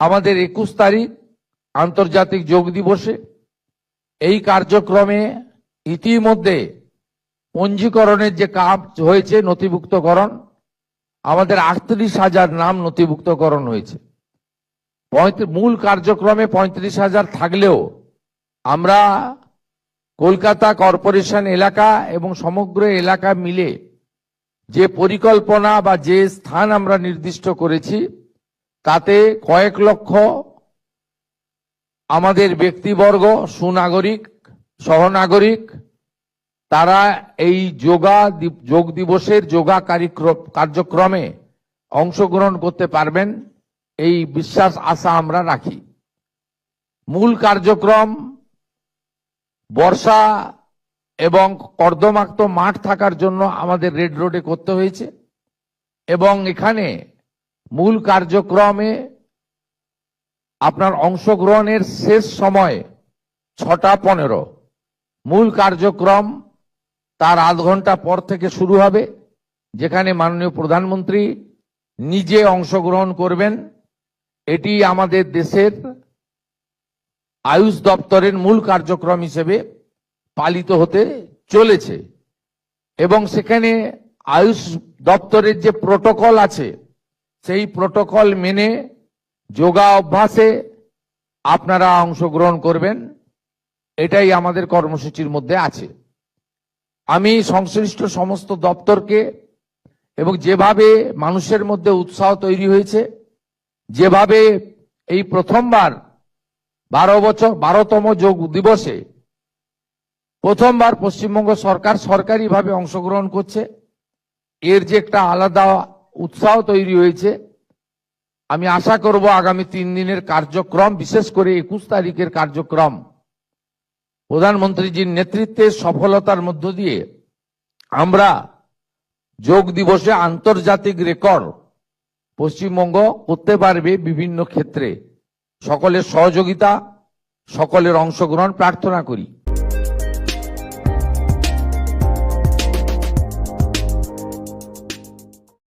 আমাদের 21 তারিখ আন্তর্জাতিক যোগ দিবসে এই কার্যক্রমে ইতিমধ্যে পঞ্জীকরণের যে কাজ হয়েছে, নথিভুক্তকরণ, আমাদের 38,000 নাম নথিভুক্তকরণ হয়েছে। মূল কার্যক্রমে 35,000 থাকলেও আমরা কলকাতা কর্পোরেশন এলাকা এবং সমগ্র এলাকা মিলে যে পরিকল্পনা বা যে স্থান আমরা নির্দিষ্ট করেছি, তাতে কয়েক লক্ষ আমাদের ব্যক্তিবর্গ, সুনাগরিক, সহনাগরিক, তারা এই যোগ দিবসের যোগা কার্যক্রমে অংশগ্রহণ করতে পারবেন, এই বিশ্বাস আশা আমরা রাখি। মূল কার্যক্রম বর্ষা এবং কর্দমাক্ত মাঠ থাকার জন্য আমাদের রেড রোডে করতে হয়েছে, এবং এখানে মূল কার্যক্রমে আপনার অংশগ্রহণের শেষ সময় 6:15। মূল কার্যক্রম তার আধ ঘন্টা পর থেকে শুরু হবে, যেখানে মাননীয় প্রধানমন্ত্রী নিজে অংশগ্রহণ করবেন। এটি আমাদের দেশের আয়ুষ দপ্তরের মূল কার্যক্রম হিসেবে পালিত হতে চলেছে, এবং সেখানে আয়ুষ দপ্তরের যে প্রোটোকল আছে, সেই প্রোটোকল মেনে যোগা অভ্যাসে আপনারা অংশগ্রহণ করবেন, এটাই আমাদের কর্মসূচির মধ্যে আছে। আমি সংশ্লিষ্ট সমস্ত দপ্তরকে, এবং যেভাবে মানুষের মধ্যে উৎসাহ তৈরি হয়েছে, যেভাবে এই প্রথমবার 12তম যোগ দিবসে প্রথমবার পশ্চিমবঙ্গ সরকার সরকারিভাবে অংশগ্রহণ করছে, এর যে একটা আলাদা উৎসাহ তৈরি হয়েছে, আমি আশা করব আগামী 3 দিনের কার্যক্রম, বিশেষ করে 21 তারিখের কার্যক্রম প্রধানমন্ত্রীজির নেতৃত্বে সফলতার মধ্য দিয়ে আমরা যোগ দিবসে আন্তর্জাতিক রেকর্ড পশ্চিমবঙ্গ করতে পারবে। বিভিন্ন ক্ষেত্রে সকলের সহযোগিতা, সকলের অংশগ্রহণ প্রার্থনা করি।